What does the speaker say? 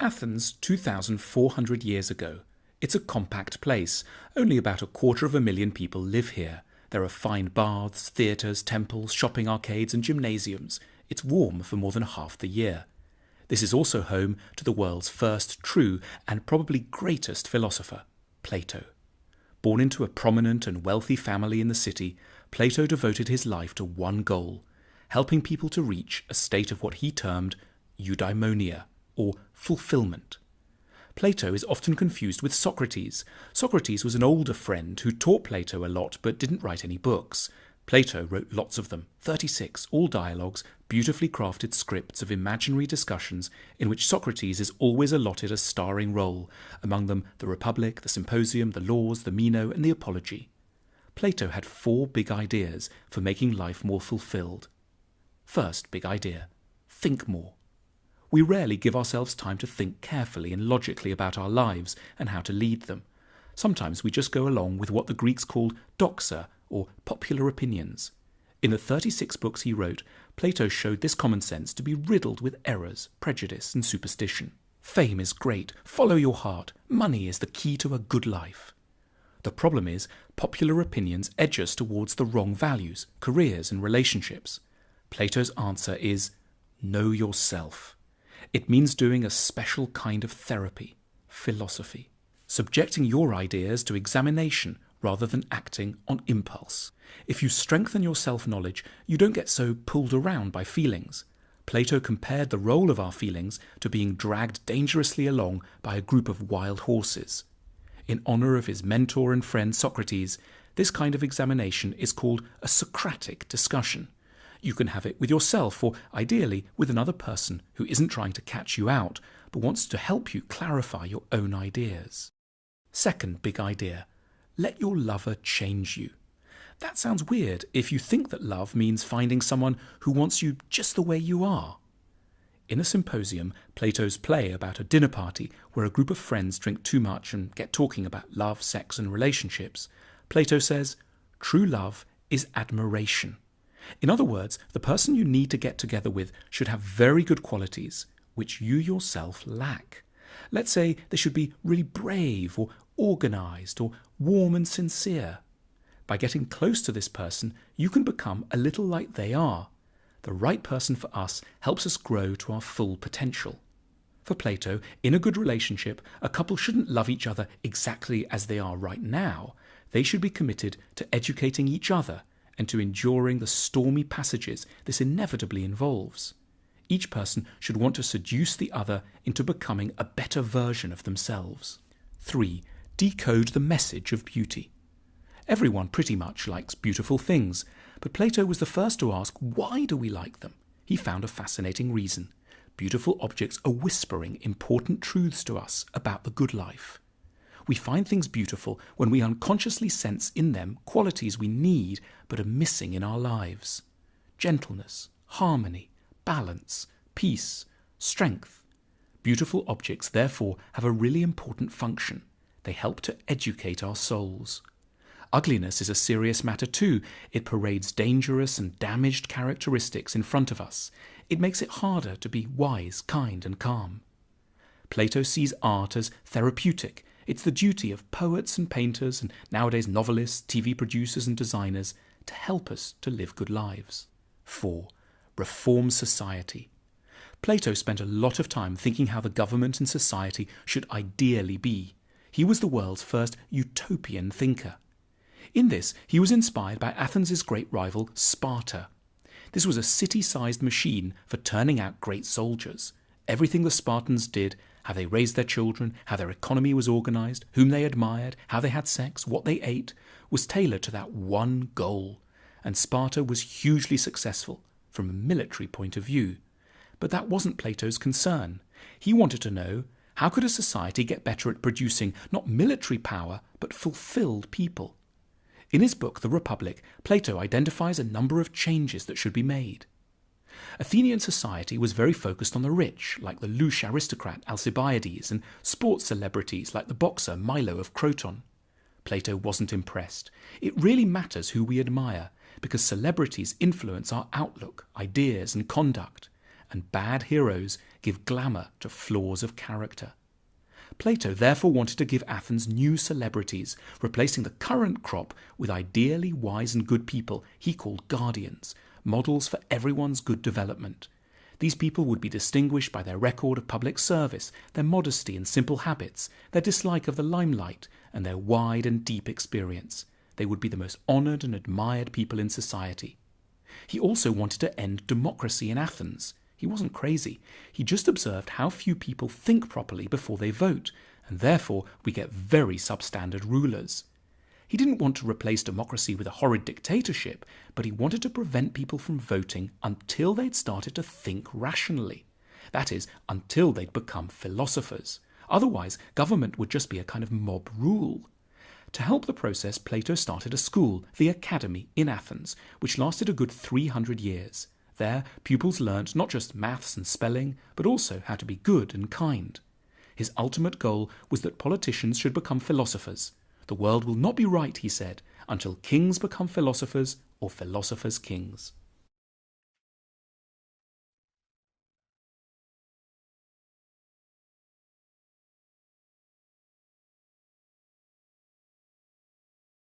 Athens 2,400 years ago. It's a compact place. Only about 250,000 people live here. There are fine baths, theatres, temples, shopping arcades and gymnasiums. It's warm for more than half the year. This is also home to the world's first true and probably greatest philosopher, Plato. Born into a prominent and wealthy family in the city, Plato devoted his life to one goal, helping people to reach a state of what he termed eudaimonia, or fulfillment. Plato is often confused with Socrates. Socrates was an older friend who taught Plato a lot but didn't write any books. Plato wrote lots of them, 36, all dialogues, beautifully crafted scripts of imaginary discussions in which Socrates is always allotted a starring role, among them the Republic, the Symposium, the Laws, the Meno, and the Apology. Plato had 4 big ideas for making life more fulfilled. First big idea: think more. We rarely give ourselves time to think carefully and logically about our lives and how to lead them. Sometimes we just go along with what the Greeks called doxa, or popular opinions. In the 36 books he wrote, Plato showed this common sense to be riddled with errors, prejudice, and superstition. Fame is great, follow your heart, money is the key to a good life. The problem is, popular opinions edge us towards the wrong values, careers, and relationships. Plato's answer is, know yourself. It means doing a special kind of therapy, philosophy, subjecting your ideas to examination rather than acting on impulse. If you strengthen your self-knowledge, you don't get so pulled around by feelings. Plato compared the role of our feelings to being dragged dangerously along by a group of wild horses. In honour of his mentor and friend Socrates, this kind of examination is called a Socratic discussion. You can have it with yourself or, ideally, with another person who isn't trying to catch you out, but wants to help you clarify your own ideas. Second big idea: let your lover change you. That sounds weird if you think that love means finding someone who wants you just the way you are. In a Symposium, Plato's play about a dinner party where a group of friends drink too much and get talking about love, sex and relationships, Plato says, true love is admiration. In other words, the person you need to get together with should have very good qualities, which you yourself lack. Let's say they should be really brave or organised or warm and sincere. By getting close to this person, you can become a little like they are. The right person for us helps us grow to our full potential. For Plato, in a good relationship, a couple shouldn't love each other exactly as they are right now. They should be committed to educating each other and to enduring the stormy passages this inevitably involves. Each person should want to seduce the other into becoming a better version of themselves. 3. Decode the message of beauty. Everyone pretty much likes beautiful things, but Plato was the first to ask, why do we like them? He found a fascinating reason. Beautiful objects are whispering important truths to us about the good life. We find things beautiful when we unconsciously sense in them qualities we need but are missing in our lives. Gentleness, harmony, balance, peace, strength. Beautiful objects therefore have a really important function. They help to educate our souls. Ugliness is a serious matter too. It parades dangerous and damaged characteristics in front of us. It makes it harder to be wise, kind and calm. Plato sees art as therapeutic. It's the duty of poets and painters and nowadays novelists, TV producers and designers to help us to live good lives. 4. Reform society. Plato spent a lot of time thinking how the government and society should ideally be. He was the world's first utopian thinker. In this, he was inspired by Athens' great rival, Sparta. This was a city-sized machine for turning out great soldiers. Everything the Spartans did, how they raised their children, how their economy was organised, whom they admired, how they had sex, what they ate, was tailored to that one goal. And Sparta was hugely successful from a military point of view. But that wasn't Plato's concern. He wanted to know, how could a society get better at producing not military power, but fulfilled people? In his book, The Republic, Plato identifies a number of changes that should be made. Athenian society was very focused on the rich, like the louche aristocrat Alcibiades, and sports celebrities like the boxer Milo of Croton. Plato wasn't impressed. It really matters who we admire, because celebrities influence our outlook, ideas and conduct, and bad heroes give glamour to flaws of character. Plato therefore wanted to give Athens new celebrities, replacing the current crop with ideally wise and good people he called guardians, models for everyone's good development. These people would be distinguished by their record of public service, their modesty and simple habits, their dislike of the limelight, and their wide and deep experience. They would be the most honoured and admired people in society. He also wanted to end democracy in Athens. He wasn't crazy. He just observed how few people think properly before they vote, and therefore we get very substandard rulers. He didn't want to replace democracy with a horrid dictatorship, but he wanted to prevent people from voting until they'd started to think rationally. That is, until they'd become philosophers. Otherwise, government would just be a kind of mob rule. To help the process, Plato started a school, the Academy, in Athens, which lasted a good 300 years. There, pupils learnt not just maths and spelling, but also how to be good and kind. His ultimate goal was that politicians should become philosophers. The world will not be right, he said, until kings become philosophers or philosophers kings.